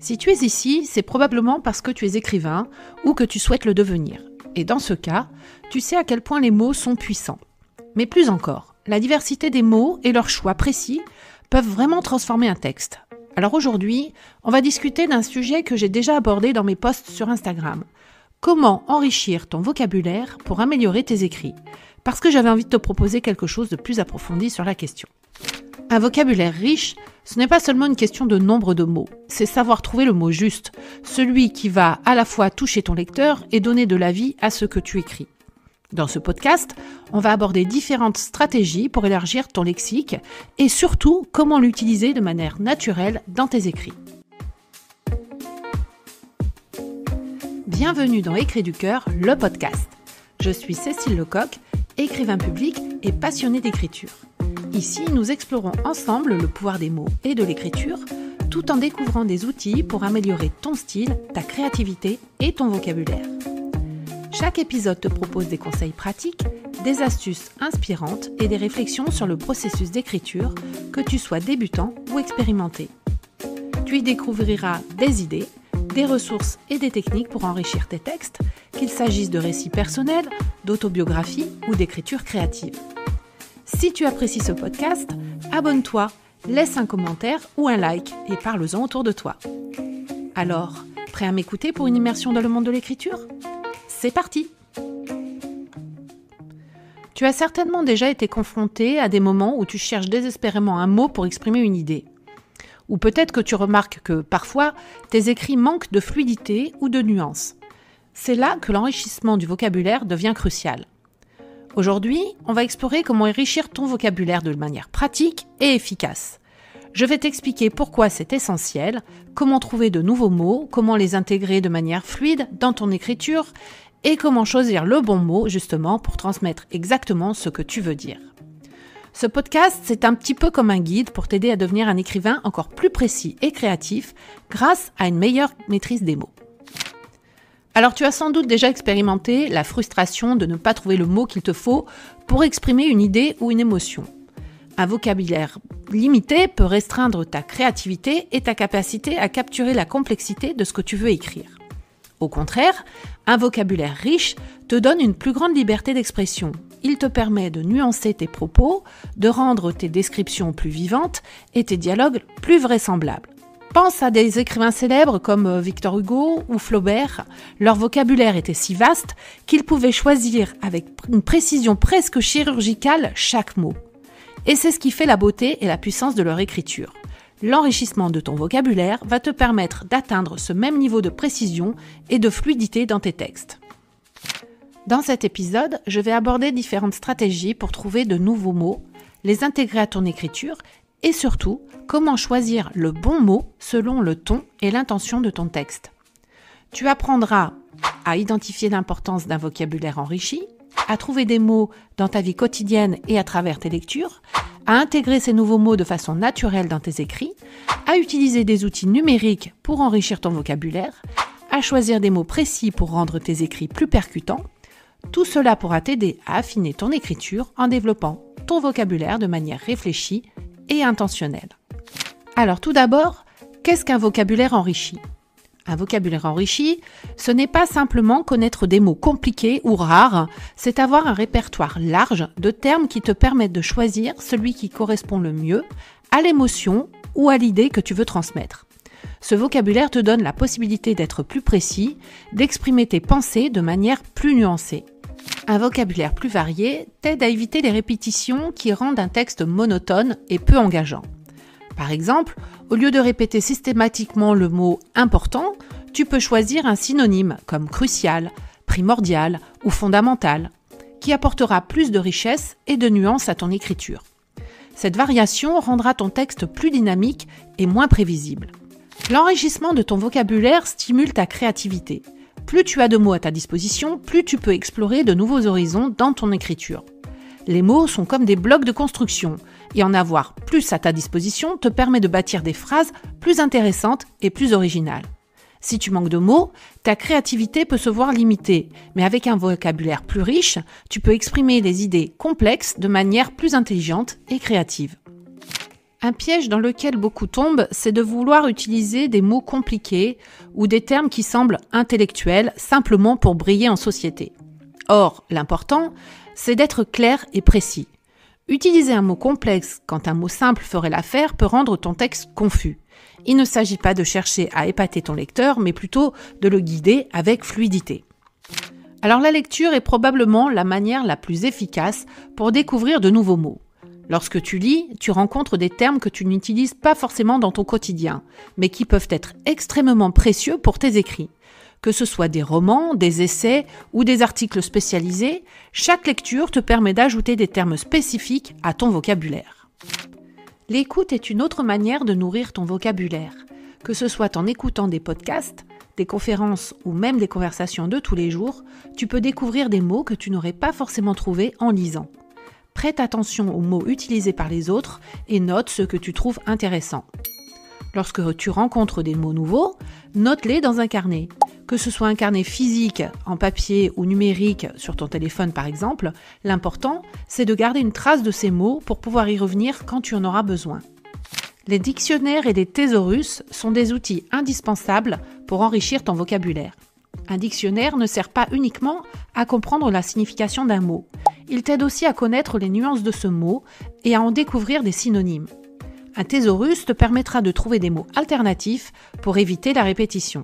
Si tu es ici, c'est probablement parce que tu es écrivain ou que tu souhaites le devenir. Et dans ce cas, tu sais à quel point les mots sont puissants. Mais plus encore, la diversité des mots et leurs choix précis peuvent vraiment transformer un texte. Alors aujourd'hui, on va discuter d'un sujet que j'ai déjà abordé dans mes posts sur Instagram. Comment enrichir ton vocabulaire pour améliorer tes écrits ? Parce que j'avais envie de te proposer quelque chose de plus approfondi sur la question. Un vocabulaire riche, ce n'est pas seulement une question de nombre de mots, c'est savoir trouver le mot juste, celui qui va à la fois toucher ton lecteur et donner de la vie à ce que tu écris. Dans ce podcast, on va aborder différentes stratégies pour élargir ton lexique et surtout comment l'utiliser de manière naturelle dans tes écrits. Bienvenue dans Écrit du cœur, le podcast. Je suis Cécile Lecoq, écrivain public et passionnée d'écriture. Ici, nous explorons ensemble le pouvoir des mots et de l'écriture, tout en découvrant des outils pour améliorer ton style, ta créativité et ton vocabulaire. Chaque épisode te propose des conseils pratiques, des astuces inspirantes et des réflexions sur le processus d'écriture, que tu sois débutant ou expérimenté. Tu y découvriras des idées, des ressources et des techniques pour enrichir tes textes, qu'il s'agisse de récits personnels, d'autobiographies ou d'écriture créative. Si tu apprécies ce podcast, abonne-toi, laisse un commentaire ou un like et parle-en autour de toi. Alors, prêt à m'écouter pour une immersion dans le monde de l'écriture ? C'est parti ! Tu as certainement déjà été confronté à des moments où tu cherches désespérément un mot pour exprimer une idée. Ou peut-être que tu remarques que, parfois, tes écrits manquent de fluidité ou de nuances. C'est là que l'enrichissement du vocabulaire devient crucial. Aujourd'hui, on va explorer comment enrichir ton vocabulaire de manière pratique et efficace. Je vais t'expliquer pourquoi c'est essentiel, comment trouver de nouveaux mots, comment les intégrer de manière fluide dans ton écriture et comment choisir le bon mot justement pour transmettre exactement ce que tu veux dire. Ce podcast, c'est un petit peu comme un guide pour t'aider à devenir un écrivain encore plus précis et créatif grâce à une meilleure maîtrise des mots. Alors tu as sans doute déjà expérimenté la frustration de ne pas trouver le mot qu'il te faut pour exprimer une idée ou une émotion. Un vocabulaire limité peut restreindre ta créativité et ta capacité à capturer la complexité de ce que tu veux écrire. Au contraire, un vocabulaire riche te donne une plus grande liberté d'expression. Il te permet de nuancer tes propos, de rendre tes descriptions plus vivantes et tes dialogues plus vraisemblables. Pense à des écrivains célèbres comme Victor Hugo ou Flaubert. Leur vocabulaire était si vaste qu'ils pouvaient choisir avec une précision presque chirurgicale chaque mot. Et c'est ce qui fait la beauté et la puissance de leur écriture. L'enrichissement de ton vocabulaire va te permettre d'atteindre ce même niveau de précision et de fluidité dans tes textes. Dans cet épisode, je vais aborder différentes stratégies pour trouver de nouveaux mots, les intégrer à ton écriture et surtout, comment choisir le bon mot selon le ton et l'intention de ton texte. Tu apprendras à identifier l'importance d'un vocabulaire enrichi, à trouver des mots dans ta vie quotidienne et à travers tes lectures, à intégrer ces nouveaux mots de façon naturelle dans tes écrits, à utiliser des outils numériques pour enrichir ton vocabulaire, à choisir des mots précis pour rendre tes écrits plus percutants. Tout cela pourra t'aider à affiner ton écriture en développant ton vocabulaire de manière réfléchie et intentionnelle. Alors tout d'abord, qu'est-ce qu'un vocabulaire enrichi ? Un vocabulaire enrichi, ce n'est pas simplement connaître des mots compliqués ou rares, c'est avoir un répertoire large de termes qui te permettent de choisir celui qui correspond le mieux à l'émotion ou à l'idée que tu veux transmettre. Ce vocabulaire te donne la possibilité d'être plus précis, d'exprimer tes pensées de manière plus nuancée. Un vocabulaire plus varié t'aide à éviter les répétitions qui rendent un texte monotone et peu engageant. Par exemple, au lieu de répéter systématiquement le mot « important », tu peux choisir un synonyme comme « crucial »,« primordial » ou « fondamental », qui apportera plus de richesse et de nuances à ton écriture. Cette variation rendra ton texte plus dynamique et moins prévisible. L'enrichissement de ton vocabulaire stimule ta créativité. Plus tu as de mots à ta disposition, plus tu peux explorer de nouveaux horizons dans ton écriture. Les mots sont comme des blocs de construction, et en avoir plus à ta disposition te permet de bâtir des phrases plus intéressantes et plus originales. Si tu manques de mots, ta créativité peut se voir limitée, mais avec un vocabulaire plus riche, tu peux exprimer des idées complexes de manière plus intelligente et créative. Un piège dans lequel beaucoup tombent, c'est de vouloir utiliser des mots compliqués ou des termes qui semblent intellectuels simplement pour briller en société. Or, l'important, c'est d'être clair et précis. Utiliser un mot complexe quand un mot simple ferait l'affaire peut rendre ton texte confus. Il ne s'agit pas de chercher à épater ton lecteur, mais plutôt de le guider avec fluidité. Alors la lecture est probablement la manière la plus efficace pour découvrir de nouveaux mots. Lorsque tu lis, tu rencontres des termes que tu n'utilises pas forcément dans ton quotidien, mais qui peuvent être extrêmement précieux pour tes écrits. Que ce soit des romans, des essais ou des articles spécialisés, chaque lecture te permet d'ajouter des termes spécifiques à ton vocabulaire. L'écoute est une autre manière de nourrir ton vocabulaire. Que ce soit en écoutant des podcasts, des conférences ou même des conversations de tous les jours, tu peux découvrir des mots que tu n'aurais pas forcément trouvés en lisant. Prête attention aux mots utilisés par les autres et note ce que tu trouves intéressant. Lorsque tu rencontres des mots nouveaux, note-les dans un carnet. Que ce soit un carnet physique, en papier ou numérique sur ton téléphone par exemple, l'important, c'est de garder une trace de ces mots pour pouvoir y revenir quand tu en auras besoin. Les dictionnaires et les thésaurus sont des outils indispensables pour enrichir ton vocabulaire. Un dictionnaire ne sert pas uniquement à comprendre la signification d'un mot. Il t'aide aussi à connaître les nuances de ce mot et à en découvrir des synonymes. Un thésaurus te permettra de trouver des mots alternatifs pour éviter la répétition.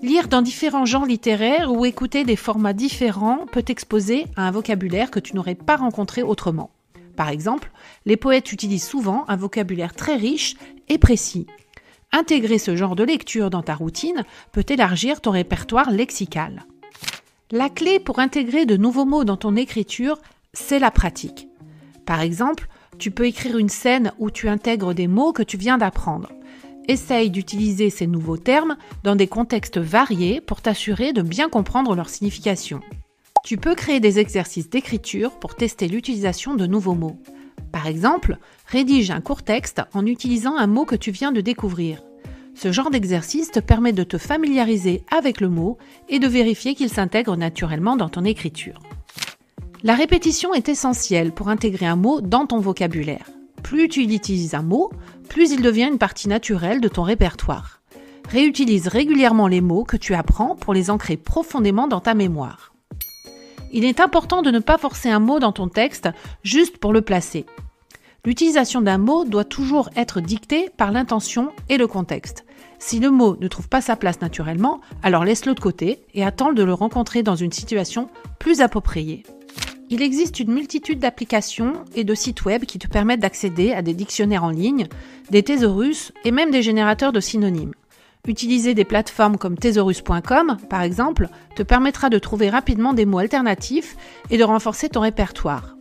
Lire dans différents genres littéraires ou écouter des formats différents peut t'exposer à un vocabulaire que tu n'aurais pas rencontré autrement. Par exemple, les poètes utilisent souvent un vocabulaire très riche et précis. Intégrer ce genre de lecture dans ta routine peut élargir ton répertoire lexical. La clé pour intégrer de nouveaux mots dans ton écriture, c'est la pratique. Par exemple, tu peux écrire une scène où tu intègres des mots que tu viens d'apprendre. Essaye d'utiliser ces nouveaux termes dans des contextes variés pour t'assurer de bien comprendre leur signification. Tu peux créer des exercices d'écriture pour tester l'utilisation de nouveaux mots. Par exemple, rédige un court texte en utilisant un mot que tu viens de découvrir. Ce genre d'exercice te permet de te familiariser avec le mot et de vérifier qu'il s'intègre naturellement dans ton écriture. La répétition est essentielle pour intégrer un mot dans ton vocabulaire. Plus tu utilises un mot, plus il devient une partie naturelle de ton répertoire. Réutilise régulièrement les mots que tu apprends pour les ancrer profondément dans ta mémoire. Il est important de ne pas forcer un mot dans ton texte juste pour le placer. L'utilisation d'un mot doit toujours être dictée par l'intention et le contexte. Si le mot ne trouve pas sa place naturellement, alors laisse-le de côté et attends de le rencontrer dans une situation plus appropriée. Il existe une multitude d'applications et de sites web qui te permettent d'accéder à des dictionnaires en ligne, des thésaurus et même des générateurs de synonymes. Utiliser des plateformes comme thesaurus.com, par exemple, te permettra de trouver rapidement des mots alternatifs et de renforcer ton répertoire.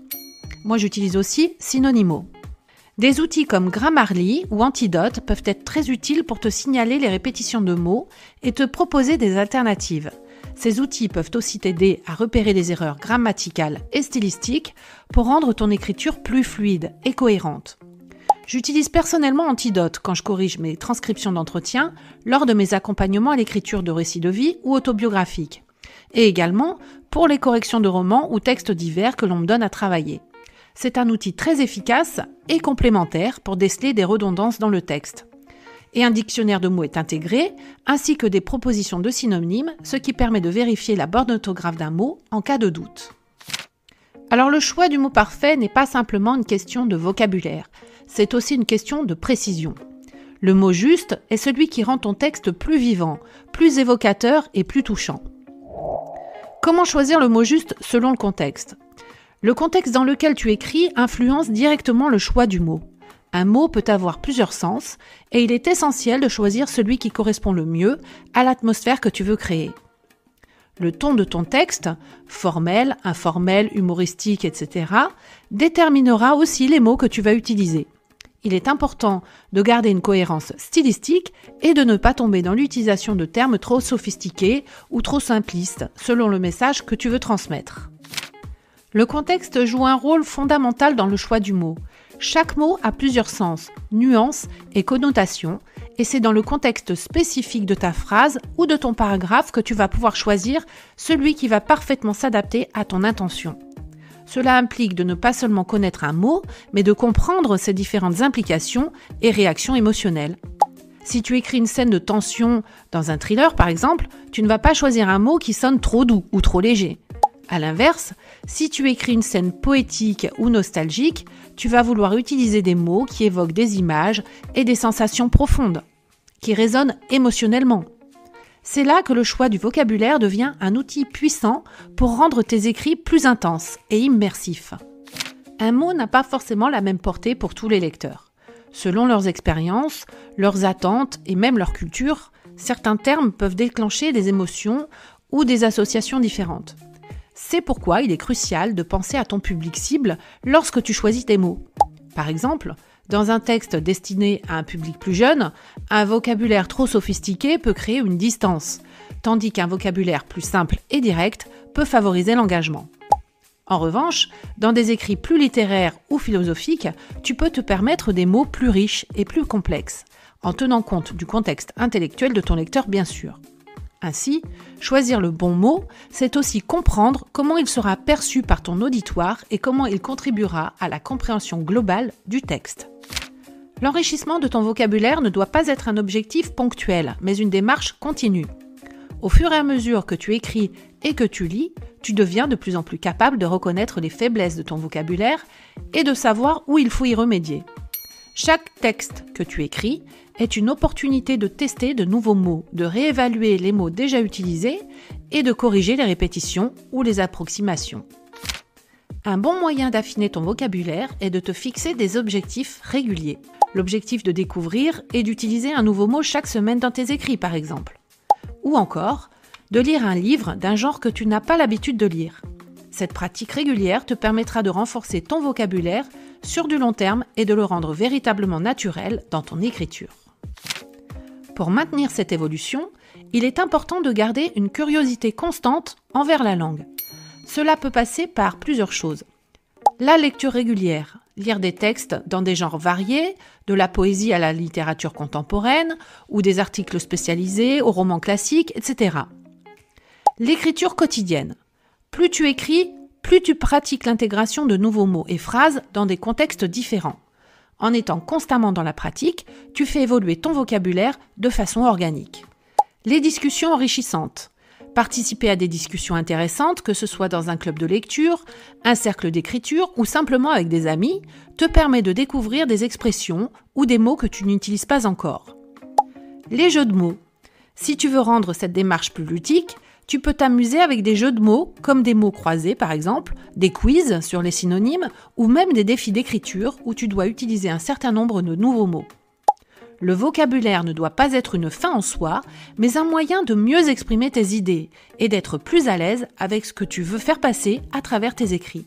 Moi, j'utilise aussi Synonymo. Des outils comme Grammarly ou Antidote peuvent être très utiles pour te signaler les répétitions de mots et te proposer des alternatives. Ces outils peuvent aussi t'aider à repérer les erreurs grammaticales et stylistiques pour rendre ton écriture plus fluide et cohérente. J'utilise personnellement Antidote quand je corrige mes transcriptions d'entretien lors de mes accompagnements à l'écriture de récits de vie ou autobiographiques, et également pour les corrections de romans ou textes divers que l'on me donne à travailler. C'est un outil très efficace et complémentaire pour déceler des redondances dans le texte. Et un dictionnaire de mots est intégré, ainsi que des propositions de synonymes, ce qui permet de vérifier la bonne orthographe d'un mot en cas de doute. Alors le choix du mot parfait n'est pas simplement une question de vocabulaire, c'est aussi une question de précision. Le mot juste est celui qui rend ton texte plus vivant, plus évocateur et plus touchant. Comment choisir le mot juste selon le contexte ? Le contexte dans lequel tu écris influence directement le choix du mot. Un mot peut avoir plusieurs sens et il est essentiel de choisir celui qui correspond le mieux à l'atmosphère que tu veux créer. Le ton de ton texte, formel, informel, humoristique, etc., déterminera aussi les mots que tu vas utiliser. Il est important de garder une cohérence stylistique et de ne pas tomber dans l'utilisation de termes trop sophistiqués ou trop simplistes selon le message que tu veux transmettre. Le contexte joue un rôle fondamental dans le choix du mot. Chaque mot a plusieurs sens, nuances et connotations, et c'est dans le contexte spécifique de ta phrase ou de ton paragraphe que tu vas pouvoir choisir celui qui va parfaitement s'adapter à ton intention. Cela implique de ne pas seulement connaître un mot, mais de comprendre ses différentes implications et réactions émotionnelles. Si tu écris une scène de tension dans un thriller, par exemple, tu ne vas pas choisir un mot qui sonne trop doux ou trop léger. À l'inverse, si tu écris une scène poétique ou nostalgique, tu vas vouloir utiliser des mots qui évoquent des images et des sensations profondes, qui résonnent émotionnellement. C'est là que le choix du vocabulaire devient un outil puissant pour rendre tes écrits plus intenses et immersifs. Un mot n'a pas forcément la même portée pour tous les lecteurs. Selon leurs expériences, leurs attentes et même leur culture, certains termes peuvent déclencher des émotions ou des associations différentes. C'est pourquoi il est crucial de penser à ton public cible lorsque tu choisis tes mots. Par exemple, dans un texte destiné à un public plus jeune, un vocabulaire trop sophistiqué peut créer une distance, tandis qu'un vocabulaire plus simple et direct peut favoriser l'engagement. En revanche, dans des écrits plus littéraires ou philosophiques, tu peux te permettre des mots plus riches et plus complexes, en tenant compte du contexte intellectuel de ton lecteur bien sûr. Ainsi, choisir le bon mot, c'est aussi comprendre comment il sera perçu par ton auditoire et comment il contribuera à la compréhension globale du texte. L'enrichissement de ton vocabulaire ne doit pas être un objectif ponctuel, mais une démarche continue. Au fur et à mesure que tu écris et que tu lis, tu deviens de plus en plus capable de reconnaître les faiblesses de ton vocabulaire et de savoir où il faut y remédier. Chaque texte que tu écris est une opportunité de tester de nouveaux mots, de réévaluer les mots déjà utilisés et de corriger les répétitions ou les approximations. Un bon moyen d'affiner ton vocabulaire est de te fixer des objectifs réguliers. L'objectif de découvrir et d'utiliser un nouveau mot chaque semaine dans tes écrits, par exemple. Ou encore, de lire un livre d'un genre que tu n'as pas l'habitude de lire. Cette pratique régulière te permettra de renforcer ton vocabulaire sur du long terme et de le rendre véritablement naturel dans ton écriture. Pour maintenir cette évolution, il est important de garder une curiosité constante envers la langue. Cela peut passer par plusieurs choses. La lecture régulière, lire des textes dans des genres variés, de la poésie à la littérature contemporaine, ou des articles spécialisés aux romans classiques, etc. L'écriture quotidienne. Plus tu écris, plus tu pratiques l'intégration de nouveaux mots et phrases dans des contextes différents. En étant constamment dans la pratique, tu fais évoluer ton vocabulaire de façon organique. Les discussions enrichissantes. Participer à des discussions intéressantes, que ce soit dans un club de lecture, un cercle d'écriture ou simplement avec des amis, te permet de découvrir des expressions ou des mots que tu n'utilises pas encore. Les jeux de mots. Si tu veux rendre cette démarche plus ludique, tu peux t'amuser avec des jeux de mots, comme des mots croisés par exemple, des quiz sur les synonymes ou même des défis d'écriture où tu dois utiliser un certain nombre de nouveaux mots. Le vocabulaire ne doit pas être une fin en soi, mais un moyen de mieux exprimer tes idées et d'être plus à l'aise avec ce que tu veux faire passer à travers tes écrits.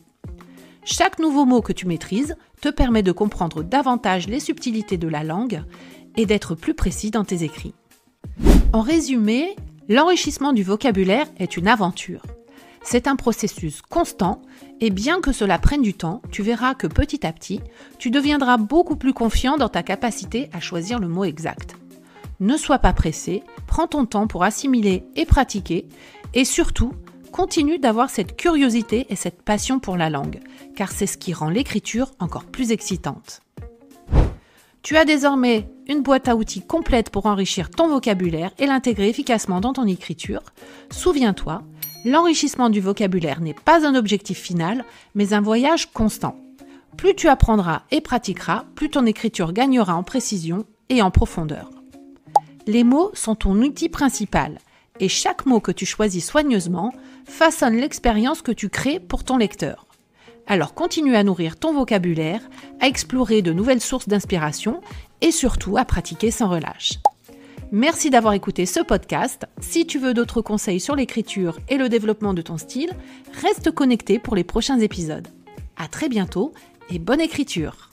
Chaque nouveau mot que tu maîtrises te permet de comprendre davantage les subtilités de la langue et d'être plus précis dans tes écrits. En résumé, l'enrichissement du vocabulaire est une aventure. C'est un processus constant et bien que cela prenne du temps, tu verras que petit à petit, tu deviendras beaucoup plus confiant dans ta capacité à choisir le mot exact. Ne sois pas pressé, prends ton temps pour assimiler et pratiquer et surtout, continue d'avoir cette curiosité et cette passion pour la langue, car c'est ce qui rend l'écriture encore plus excitante. Tu as désormais une boîte à outils complète pour enrichir ton vocabulaire et l'intégrer efficacement dans ton écriture. Souviens-toi, l'enrichissement du vocabulaire n'est pas un objectif final, mais un voyage constant. Plus tu apprendras et pratiqueras, plus ton écriture gagnera en précision et en profondeur. Les mots sont ton outil principal et chaque mot que tu choisis soigneusement façonne l'expérience que tu crées pour ton lecteur. Alors continue à nourrir ton vocabulaire, à explorer de nouvelles sources d'inspiration et surtout à pratiquer sans relâche. Merci d'avoir écouté ce podcast. Si tu veux d'autres conseils sur l'écriture et le développement de ton style, reste connecté pour les prochains épisodes. À très bientôt et bonne écriture!